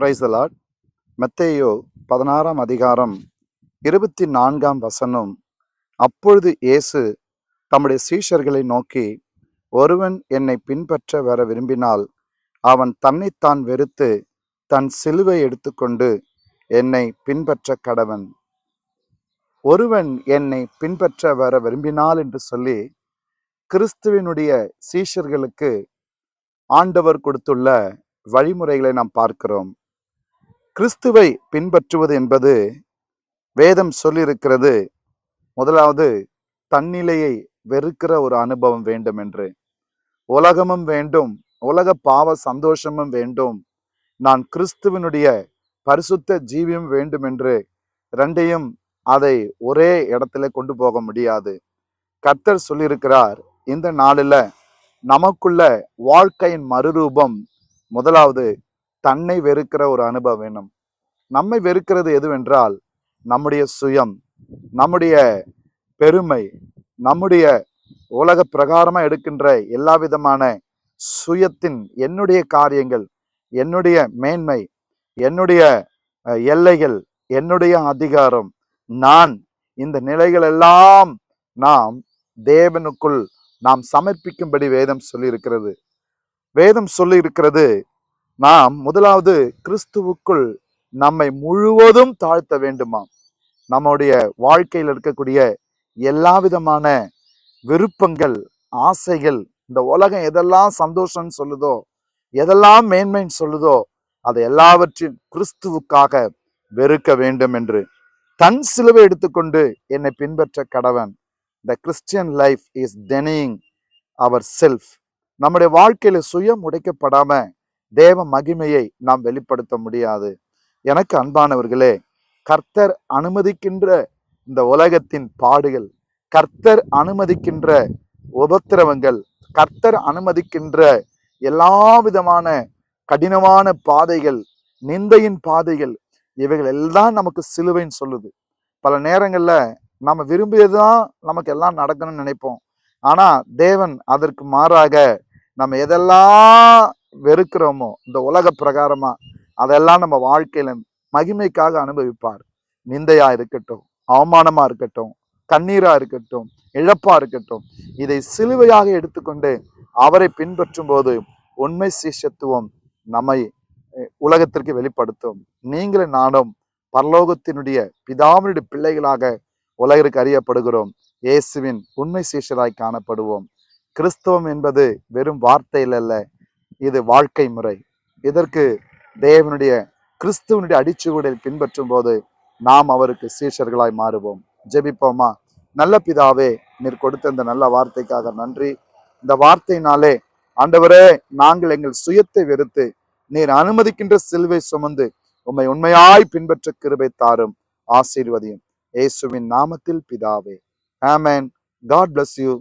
Praise the Lord. மத்தேயு 16ஆம் அதிகாரம் 24ஆம் வசனம். அப்பொழுது இயேசு தம்முடைய சீஷர்களை நோக்கி, ஒருவன் என்னை பின்பற்ற வர விரும்பினால் அவன் தன்னைத்தான் வெறுத்து தன் சிலுவை எடுத்துக்கொண்டு என்னை பின்பற்ற கடவன். ஒருவன் என்னை பின்பற்ற வர விரும்பினால் என்று சொல்லி கிறிஸ்துவினுடைய சீஷர்களுக்கு ஆண்டவர் கொடுத்துள்ள வழிமுறைகளை நாம் பார்க்கிறோம். கிறிஸ்துவை பின்பற்றுவது என்பது வேதம் சொல்லியிருக்கிறது, முதலாவது தன்னிலையை வெறுக்கிற ஒரு அனுபவம் வேண்டும் என்று. உலகமும் வேண்டும், உலக பாவ சந்தோஷமும் வேண்டும், நான் கிறிஸ்துவனுடைய பரிசுத்த ஜீவியம் வேண்டும் என்று ரெண்டையும் அதை ஒரே இடத்துல கொண்டு போக முடியாது. கர்த்தர் சொல்லியிருக்கிறார், இந்த நாளில் நமக்குள்ள வாழ்க்கையின் மறுரூபம் முதலாவது தன்னை வெறுக்கிற ஒரு அனுபவம் வேணும். நம்மை வெறுக்கிறது எதுவென்றால் நம்முடைய சுயம், நம்முடைய பெருமை, நம்முடைய உலக பிரகாரமா எடுக்கின்ற எல்லா விதமான சுயத்தின் என்னுடைய காரியங்கள், என்னுடைய மேன்மை, என்னுடைய எல்லைகள், என்னுடைய அதிகாரம், நான், இந்த நிலைகள் எல்லாம் நாம் தேவனுக்குள் நாம் சமர்ப்பிக்கும்படி வேதம் சொல்லி இருக்கிறது. வேதம் சொல்லி இருக்கிறது, நாம் முதலாவது கிறிஸ்துவுக்குள் நம்மை முழுவதும் தாழ்த்த வேண்டுமா. நம்முடைய வாழ்க்கையில் இருக்கக்கூடிய எல்லா விதமான விருப்பங்கள், ஆசைகள், இந்த உலகம் எதெல்லாம் சந்தோஷம்னு சொல்லுதோ, எதெல்லாம் மேன்மைன்னு சொல்லுதோ, அதை எல்லாவற்றையும் கிறிஸ்துவுக்காக வெறுக்க வேண்டும் என்று தன் சிலுவை எடுத்துக்கொண்டு என்னை பின்பற்ற கடவன். The Christian life is denying ourselves. நம்முடைய வாழ்க்கையில சுயம் உடைக்கப்படாம தேவ மகிமையை நாம் வெளிப்படுத்த முடியாது. எனக்கு அன்பானவர்களே, கர்த்தர் அனுமதிக்கின்ற இந்த உலகத்தின் பாடுகள், கர்த்தர் அனுமதிக்கின்ற உபத்திரவங்கள், கர்த்தர் அனுமதிக்கின்ற எல்லா விதமான கடினமான பாதைகள், நிந்தையின் பாதைகள், இவைகள் எல்லாம் நமக்கு சிலுவைன்னு சொல்லுது. பல நேரங்கள்ல நம்ம விரும்பியதுதான் நமக்கு எல்லாம் நடக்கணும்னு நினைப்போம். ஆனா தேவன் அதற்கு மாறாக நம்ம எதெல்லாம் வெறுக்கிறோமோ இந்த உலக பிரகாரமா அதெல்லாம் நம்ம வாழ்க்கையில மகிமைக்காக அனுபவிப்பார். நிந்தையா இருக்கட்டும், அவமானமா இருக்கட்டும், கண்ணீரா இருக்கட்டும், இழப்பா இருக்கட்டும், இதை சிலுவையாக எடுத்துக்கொண்டு அவரை பின்பற்றும் போது உண்மை சிஷ்யத்துவம் நம்மை உலகத்திற்கு வெளிப்படுத்தும். நீங்களும் நானும் பரலோகத்தினுடைய பிதாவினுடைய பிள்ளைகளாக உலகிற்கு அறியப்படுகிறோம். இயேசுவின் உண்மை சீஷராய் காணப்படுவோம். கிறிஸ்தவம் என்பது வெறும் வார்த்தையில் அல்ல, இது வாழ்க்கை முறை. இதற்கு தேவனுடைய கிறிஸ்துவனுடைய அடிச்சுவடில் பின்பற்றும் போது நாம் அவருக்கு சீஷர்களாய் மாறுவோம். ஜெபிப்போமா. நல்ல பிதாவே, நீர் கொடுத்த இந்த நல்ல வார்த்தைக்காக நன்றி. இந்த வார்த்தையினாலே ஆண்டவரே, நாங்கள் எங்கள் சுயத்தை வெறுத்து நீர் அனுமதிக்கின்ற சிலுவை சுமந்து உம்மை உண்மையாய் பின்பற்ற கிருபை தாரும், ஆசீர்வதியும். இயேசுவின் நாமத்தில் பிதாவே, ஆமென். God bless you.